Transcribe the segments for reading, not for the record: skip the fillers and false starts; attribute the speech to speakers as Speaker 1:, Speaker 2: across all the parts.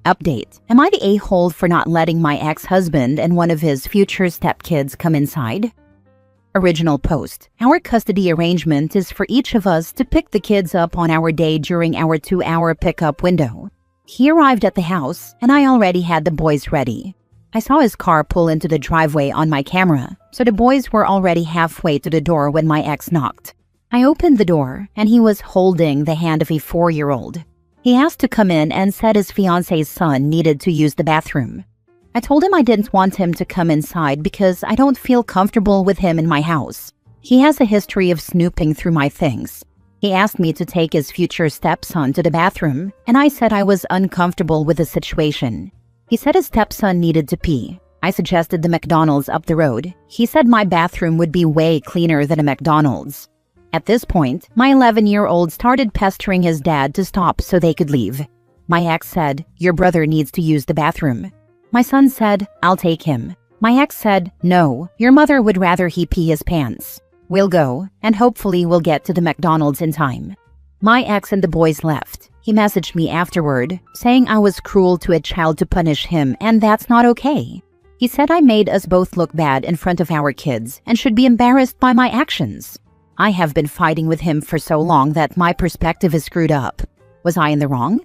Speaker 1: Update. Am I the a-hole for not letting my ex-husband and one of his future stepkids come inside? Original post. Our custody arrangement is for each of us to pick the kids up on our day during our 2-hour pickup window. He arrived at the house, and I already had the boys ready. I saw his car pull into the driveway on my camera, so the boys were already halfway to the door when my ex knocked. I opened the door, and he was holding the hand of a 4-year-old. He asked to come in and said his fiance's son needed to use the bathroom. I told him I didn't want him to come inside because I don't feel comfortable with him in my house. He has a history of snooping through my things. He asked me to take his future stepson to the bathroom, and I said I was uncomfortable with the situation. He said his stepson needed to pee. I suggested the McDonald's up the road. He said my bathroom would be way cleaner than a McDonald's. At this point, my 11-year-old started pestering his dad to stop so they could leave. My ex said, "Your brother needs to use the bathroom." My son said, "I'll take him." My ex said, "No, your mother would rather he pee his pants. We'll go, and hopefully we'll get to the McDonald's in time." My ex and the boys left. He messaged me afterward, saying I was cruel to a child to punish him, and that's not okay. He said I made us both look bad in front of our kids and should be embarrassed by my actions. I have been fighting with him for so long that my perspective is screwed up. Was I in the wrong?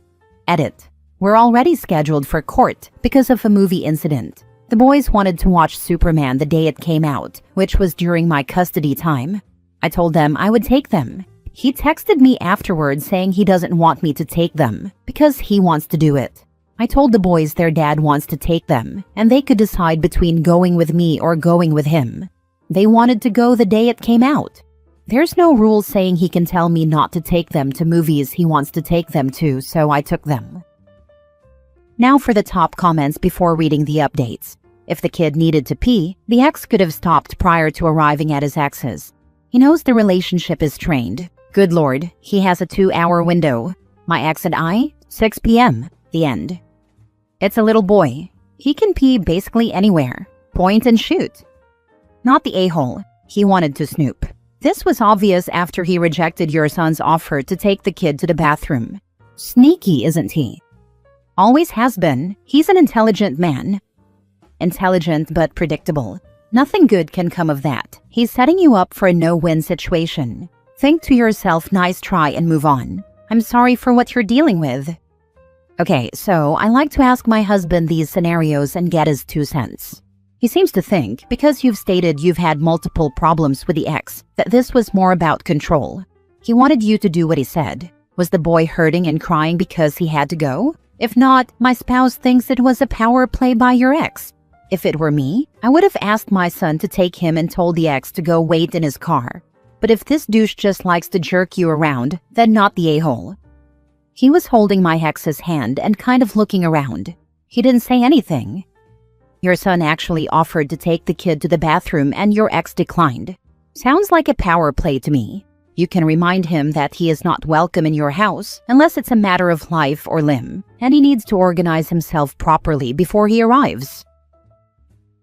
Speaker 1: Edit. We're already scheduled for court because of a movie incident. The boys wanted to watch Superman the day it came out, which was during my custody time. I told them I would take them. He texted me afterwards saying he doesn't want me to take them because he wants to do it. I told the boys their dad wants to take them and they could decide between going with me or going with him. They wanted to go the day it came out. There's no rule saying he can tell me not to take them to movies he wants to take them to, so I took them. Now for the top comments before reading the updates. If the kid needed to pee, the ex could have stopped prior to arriving at his ex's. He knows the relationship is strained. Good Lord, he has a 2-hour window. My ex and I, 6 p.m. The end. It's a little boy. He can pee basically anywhere. Point and shoot. Not the a-hole. He wanted to snoop. This was obvious after he rejected your son's offer to take the kid to the bathroom. Sneaky, isn't he? Always has been. He's an intelligent man. Intelligent but predictable. Nothing good can come of that. He's setting you up for a no-win situation. Think to yourself, nice try, and move on. I'm sorry for what you're dealing with. Okay, so I like to ask my husband these scenarios and get his 2 cents. He seems to think, because you've stated you've had multiple problems with the ex, that this was more about control. He wanted you to do what he said. Was the boy hurting and crying because he had to go? If not, my spouse thinks it was a power play by your ex. If it were me, I would have asked my son to take him and told the ex to go wait in his car. But if this douche just likes to jerk you around, then not the a-hole. He was holding my ex's hand and kind of looking around. He didn't say anything. Your son actually offered to take the kid to the bathroom and your ex declined. Sounds like a power play to me. You can remind him that he is not welcome in your house unless it's a matter of life or limb, and he needs to organize himself properly before he arrives.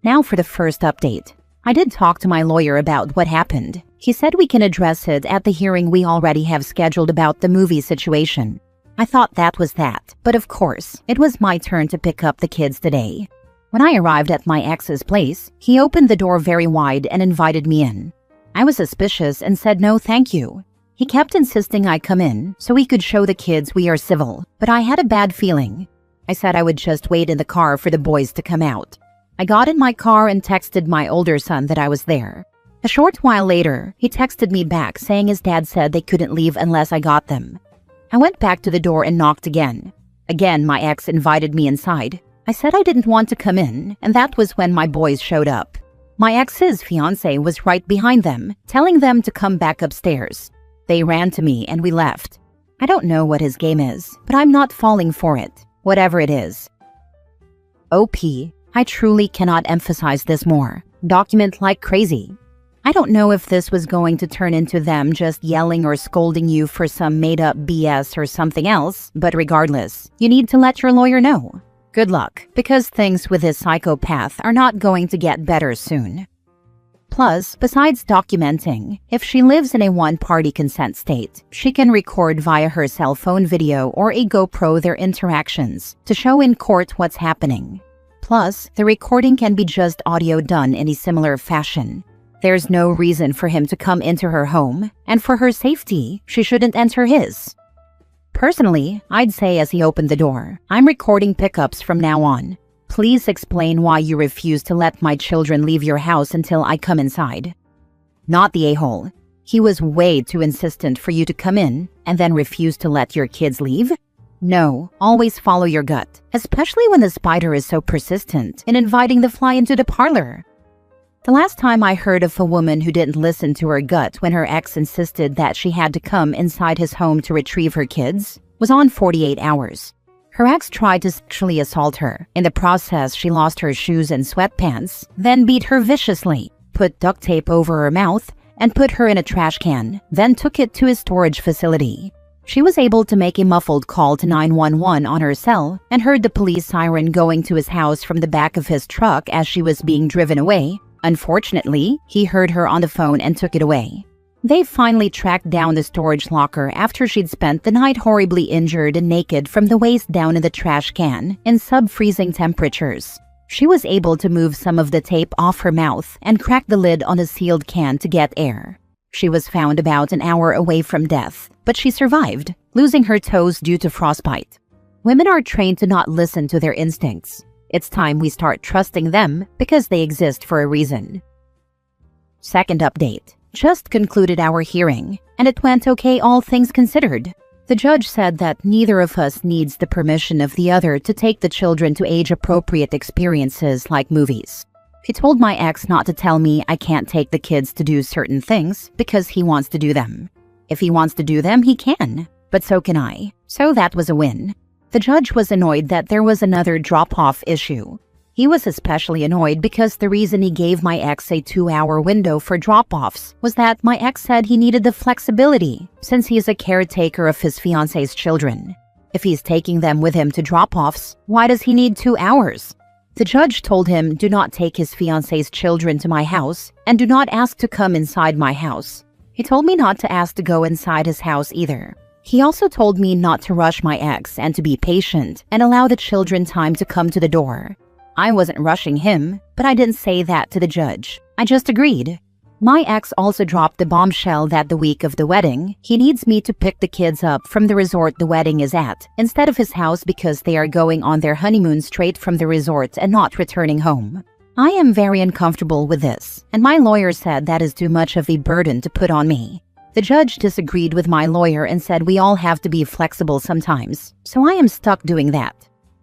Speaker 1: Now for the first update. I did talk to my lawyer about what happened. He said we can address it at the hearing we already have scheduled about the movie situation. I thought that was that, but of course, it was my turn to pick up the kids today. When I arrived at my ex's place, he opened the door very wide and invited me in. I was suspicious and said no thank you. He kept insisting I come in so we could show the kids we are civil, but I had a bad feeling. I said I would just wait in the car for the boys to come out. I got in my car and texted my older son that I was there. A short while later, he texted me back saying his dad said they couldn't leave unless I got them. I went back to the door and knocked again. Again, my ex invited me inside. I said I didn't want to come in, and that was when my boys showed up. My ex's fiancé was right behind them, telling them to come back upstairs. They ran to me and we left. I don't know what his game is, but I'm not falling for it, whatever it is. OP, I truly cannot emphasize this more. Document like crazy. I don't know if this was going to turn into them just yelling or scolding you for some made-up BS or something else, but regardless, you need to let your lawyer know. Good luck, because things with this psychopath are not going to get better soon. Plus, besides documenting, if she lives in a one-party consent state, she can record via her cell phone video or a GoPro their interactions to show in court what's happening. Plus, the recording can be just audio done in a similar fashion. There's no reason for him to come into her home, and for her safety, she shouldn't enter his. Personally, I'd say as he opened the door, "I'm recording pickups from now on. Please explain why you refuse to let my children leave your house until I come inside." Not the a-hole. He was way too insistent for you to come in and then refuse to let your kids leave? No, always follow your gut, especially when the spider is so persistent in inviting the fly into the parlor. The last time I heard of a woman who didn't listen to her gut when her ex insisted that she had to come inside his home to retrieve her kids was on 48 Hours. Her ex tried to sexually assault her. In the process, she lost her shoes and sweatpants, then beat her viciously, put duct tape over her mouth, and put her in a trash can, then took it to his storage facility. She was able to make a muffled call to 911 on her cell and heard the police siren going to his house from the back of his truck as she was being driven away. Unfortunately, he heard her on the phone and took it away. They finally tracked down the storage locker after she'd spent the night horribly injured and naked from the waist down in the trash can in sub-freezing temperatures. She was able to move some of the tape off her mouth and crack the lid on a sealed can to get air. She was found about an hour away from death, but she survived, losing her toes due to frostbite. Women are trained to not listen to their instincts. It's time we start trusting them because they exist for a reason. Second update. Just concluded our hearing, and it went okay all things considered. The judge said that neither of us needs the permission of the other to take the children to age-appropriate experiences like movies. He told my ex not to tell me I can't take the kids to do certain things because he wants to do them. If he wants to do them, he can, but so can I. So that was a win. The judge was annoyed that there was another drop-off issue. He was especially annoyed because the reason he gave my ex a 2-hour window for drop-offs was that my ex said he needed the flexibility since he is a caretaker of his fiancé's children. If he's taking them with him to drop-offs, why does he need 2 hours? The judge told him, "Do not take his fiancé's children to my house and do not ask to come inside my house." He told me not to ask to go inside his house either. He also told me not to rush my ex and to be patient and allow the children time to come to the door. I wasn't rushing him, but I didn't say that to the judge. I just agreed. My ex also dropped the bombshell that the week of the wedding, he needs me to pick the kids up from the resort the wedding is at, instead of his house because they are going on their honeymoon straight from the resort and not returning home. I am very uncomfortable with this, and my lawyer said that is too much of a burden to put on me. The judge disagreed with my lawyer and said we all have to be flexible sometimes, so I am stuck doing that.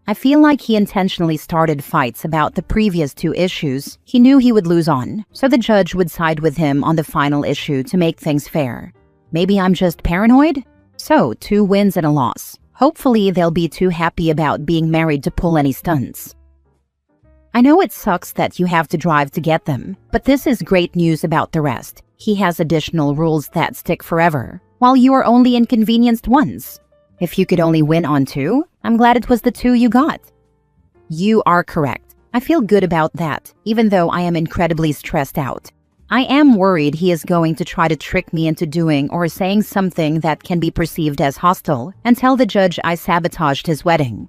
Speaker 1: I feel like he intentionally started fights about the previous 2 issues he knew he would lose on, so the judge would side with him on the final issue to make things fair. Maybe I'm just paranoid? So, 2 wins and a loss. Hopefully they'll be too happy about being married to pull any stunts. I know it sucks that you have to drive to get them, but this is great news about the rest. He has additional rules that stick forever, while you are only inconvenienced once. If you could only win on 2, I'm glad it was the 2 you got. You are correct. I feel good about that, even though I am incredibly stressed out. I am worried he is going to try to trick me into doing or saying something that can be perceived as hostile and tell the judge I sabotaged his wedding.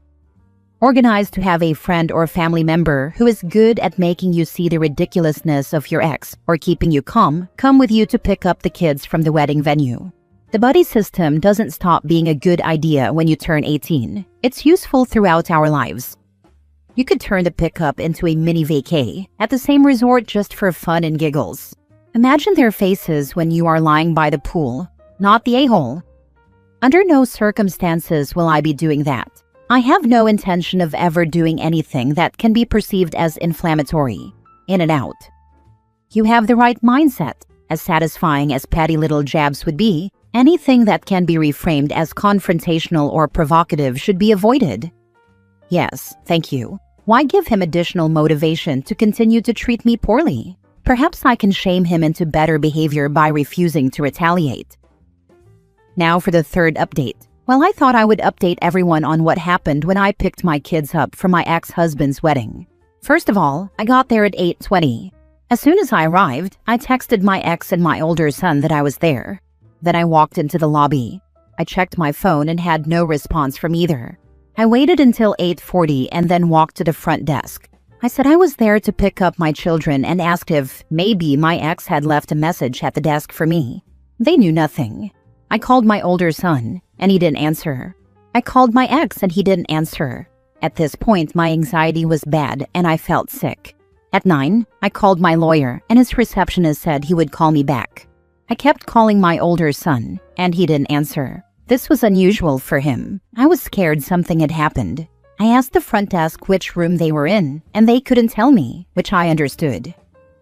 Speaker 1: Organize to have a friend or family member who is good at making you see the ridiculousness of your ex or keeping you calm come with you to pick up the kids from the wedding venue. The buddy system doesn't stop being a good idea when you turn 18. It's useful throughout our lives. You could turn the pickup into a mini vacay at the same resort just for fun and giggles. Imagine their faces when you are lying by the pool, not the a-hole. Under no circumstances will I be doing that. I have no intention of ever doing anything that can be perceived as inflammatory. In and out. You have the right mindset. As satisfying as petty little jabs would be, anything that can be reframed as confrontational or provocative should be avoided. Yes, thank you. Why give him additional motivation to continue to treat me poorly? Perhaps I can shame him into better behavior by refusing to retaliate. Now for the third update. Well, I thought I would update everyone on what happened when I picked my kids up for my ex-husband's wedding. First of all, I got there at 8:20. As soon as I arrived, I texted my ex and my older son that I was there. Then I walked into the lobby. I checked my phone and had no response from either. I waited until 8:40 and then walked to the front desk. I said I was there to pick up my children and asked if maybe my ex had left a message at the desk for me. They knew nothing. I called my older son, and he didn't answer. I called my ex, and he didn't answer. At this point, my anxiety was bad, and I felt sick. At 9, I called my lawyer, and his receptionist said he would call me back. I kept calling my older son, and he didn't answer. This was unusual for him. I was scared something had happened. I asked the front desk which room they were in, and they couldn't tell me, which I understood.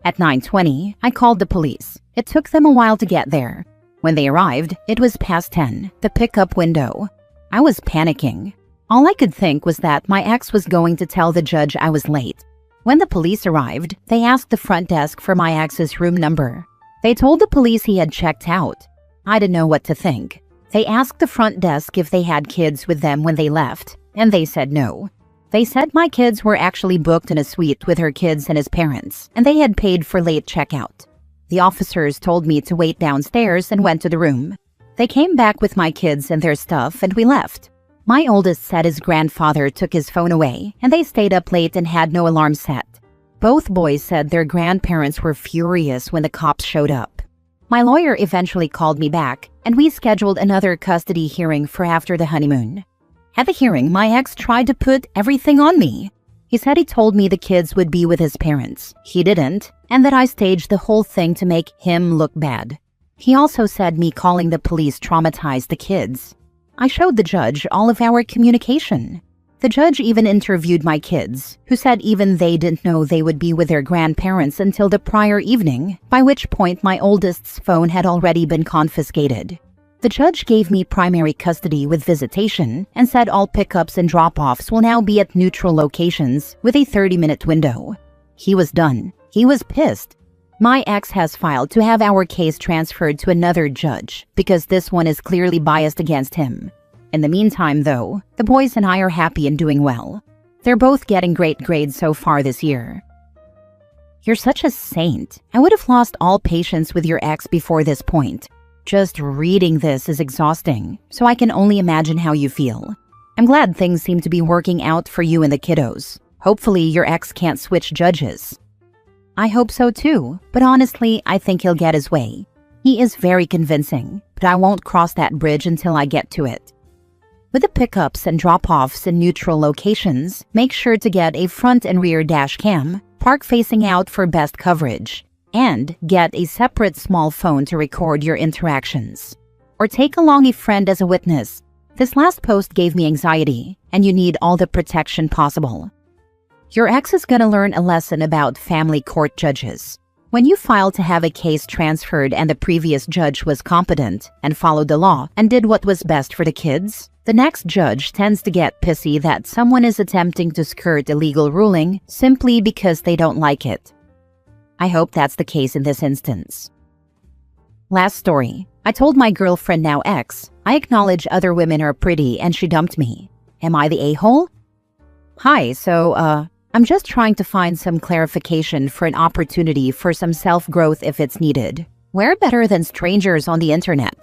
Speaker 1: At 9:20, I called the police. It took them a while to get there. When they arrived, it was past 10, the pickup window. I was panicking. All I could think was that my ex was going to tell the judge I was late. When the police arrived, they asked the front desk for my ex's room number. They told the police he had checked out. I didn't know what to think. They asked the front desk if they had kids with them when they left, and they said no. They said my kids were actually booked in a suite with her kids and his parents, and they had paid for late checkout. The officers told me to wait downstairs and went to the room. They came back with my kids and their stuff, and we left. My oldest said his grandfather took his phone away, and they stayed up late and had no alarm set. Both boys said their grandparents were furious when the cops showed up. My lawyer eventually called me back, and we scheduled another custody hearing for after the honeymoon. At the hearing, my ex tried to put everything on me. He said he told me the kids would be with his parents. He didn't, and that I staged the whole thing to make him look bad. He also said me calling the police traumatized the kids. I showed the judge all of our communication. The judge even interviewed my kids, who said even they didn't know they would be with their grandparents until the prior evening, by which point my oldest's phone had already been confiscated. The judge gave me primary custody with visitation and said all pickups and drop-offs will now be at neutral locations with a 30-minute window. He was done. He was pissed. My ex has filed to have our case transferred to another judge because this one is clearly biased against him. In the meantime, though, the boys and I are happy and doing well. They're both getting great grades so far this year. You're such a saint. I would have lost all patience with your ex before this point. Just reading this is exhausting, so I can only imagine how you feel. I'm glad things seem to be working out for you and the kiddos. Hopefully your ex can't switch judges. I hope so too, but honestly, I think he'll get his way. He is very convincing, but I won't cross that bridge until I get to it. With the pickups and drop-offs in neutral locations, make sure to get a front and rear dash cam, park facing out for best coverage, and get a separate small phone to record your interactions. Or take along a friend as a witness. This last post gave me anxiety, and you need all the protection possible. Your ex is gonna learn a lesson about family court judges. When you file to have a case transferred and the previous judge was competent and followed the law and did what was best for the kids, the next judge tends to get pissy that someone is attempting to skirt a legal ruling simply because they don't like it. I hope that's the case in this instance. Last story. I told my girlfriend, now ex, I acknowledge other women are pretty and she dumped me. Am I the a-hole? Hi, I'm just trying to find some clarification for an opportunity for some self-growth if it's needed. Where better than strangers on the internet?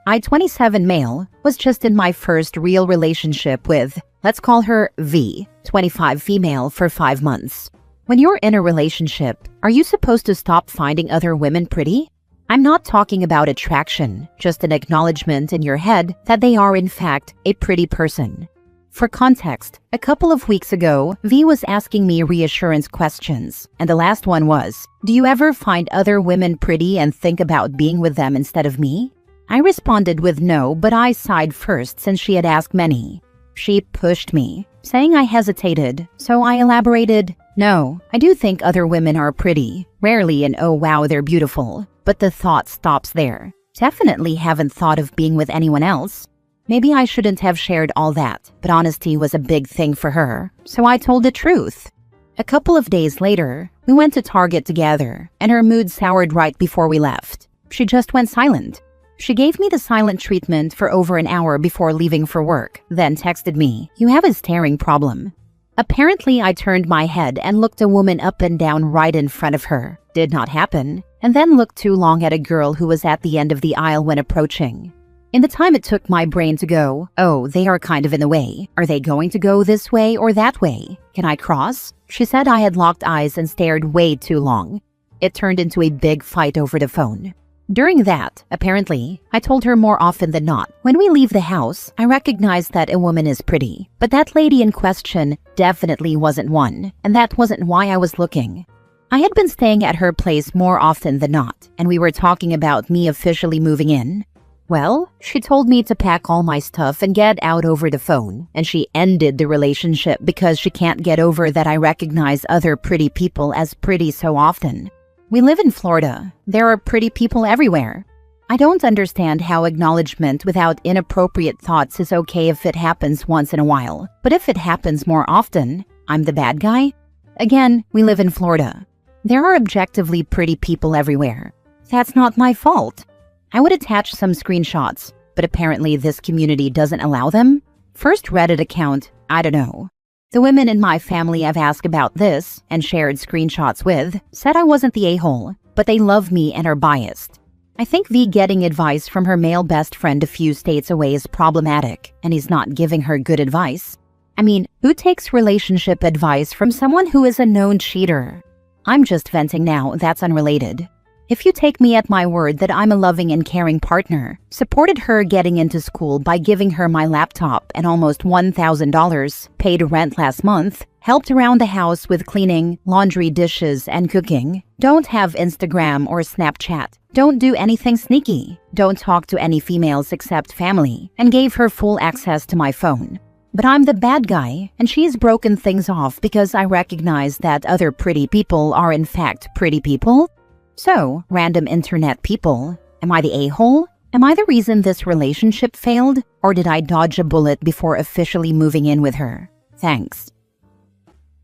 Speaker 1: I, 27 male, was just in my first real relationship with, let's call her V, 25 female, for 5 months. When you're in a relationship, are you supposed to stop finding other women pretty? I'm not talking about attraction, just an acknowledgement in your head that they are in fact a pretty person. For context, a couple of weeks ago, V was asking me reassurance questions, and the last one was, do you ever find other women pretty and think about being with them instead of me? I responded with no, but I sighed first since she had asked many. She pushed me, saying I hesitated, so I elaborated, no, I do think other women are pretty, rarely an oh wow they're beautiful, but the thought stops there. Definitely haven't thought of being with anyone else. Maybe I shouldn't have shared all that, but honesty was a big thing for her, so I told the truth. A couple of days later, we went to Target together, and her mood soured right before we left. She just went silent. She gave me the silent treatment for over an hour before leaving for work, then texted me, you have a staring problem. Apparently, I turned my head and looked a woman up and down right in front of her. did not happen, and then looked too long at a girl who was at the end of the aisle when approaching. In the time it took my brain to go, oh, they are kind of in the way. Are they going to go this way or that way? Can I cross? She said I had locked eyes and stared way too long. It turned into a big fight over the phone. During that, apparently, I told her more often than not, when we leave the house, I recognize that a woman is pretty, but that lady in question definitely wasn't one, and that wasn't why I was looking. I had been staying at her place more often than not, and we were talking about me officially moving in. Well, she told me to pack all my stuff and get out over the phone, and she ended the relationship because she can't get over that I recognize other pretty people as pretty so often. We live in Florida. There are pretty people everywhere. I don't understand how acknowledgement without inappropriate thoughts is okay if it happens once in a while, but if it happens more often, I'm the bad guy? Again, we live in Florida. There are objectively pretty people everywhere. That's not my fault. I would attach some screenshots, but apparently this community doesn't allow them. First Reddit account, I don't know. The women in my family I've asked about this and shared screenshots with said I wasn't the a-hole, but they love me and are biased. I think V getting advice from her male best friend a few states away is problematic, and he's not giving her good advice. I mean, who takes relationship advice from someone who is a known cheater? I'm just venting now, that's unrelated. If you take me at my word that I'm a loving and caring partner, supported her getting into school by giving her my laptop and almost $1,000, paid rent last month, helped around the house with cleaning, laundry, dishes, and cooking, don't have Instagram or Snapchat, don't do anything sneaky, don't talk to any females except family, and gave her full access to my phone. But I'm the bad guy, and she's broken things off because I recognize that other pretty people are in fact pretty people? So, random internet people, am I the a-hole? Am I the reason this relationship failed? Or did I dodge a bullet before officially moving in with her? Thanks.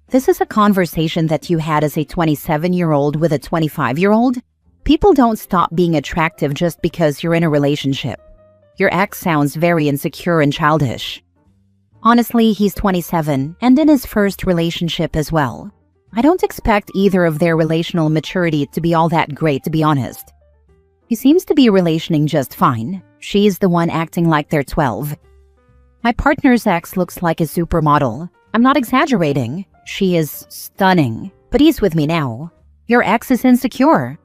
Speaker 1: This is a conversation that you had as a 27-year-old with a 25-year-old? People don't stop being attractive just because you're in a relationship. Your ex sounds very insecure and childish. Honestly, he's 27 and in his first relationship as well. I don't expect either of their relational maturity to be all that great, to be honest. He seems to be relationing just fine. She's the one acting like they're 12. My partner's ex looks like a supermodel. I'm not exaggerating. She is stunning. But he's with me now. Your ex is insecure.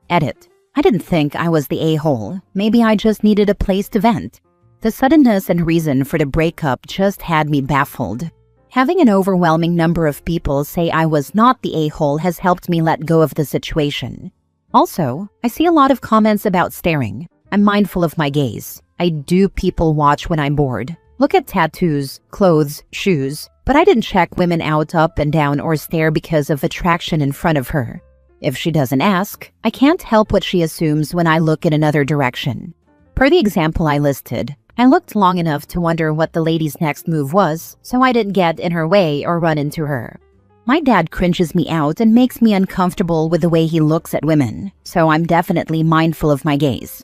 Speaker 1: Edit. I didn't think I was the a-hole. Maybe I just needed a place to vent. The suddenness and reason for the breakup just had me baffled. Having an overwhelming number of people say I was not the a-hole has helped me let go of the situation. Also, I see a lot of comments about staring. I'm mindful of my gaze. I do people watch when I'm bored. Look at tattoos, clothes, shoes, but I didn't check women out up and down or stare because of attraction in front of her. If she doesn't ask, I can't help what she assumes when I look in another direction. Per the example I listed, I looked long enough to wonder what the lady's next move was, so I didn't get in her way or run into her. My dad cringes me out and makes me uncomfortable with the way he looks at women, so I'm definitely mindful of my gaze.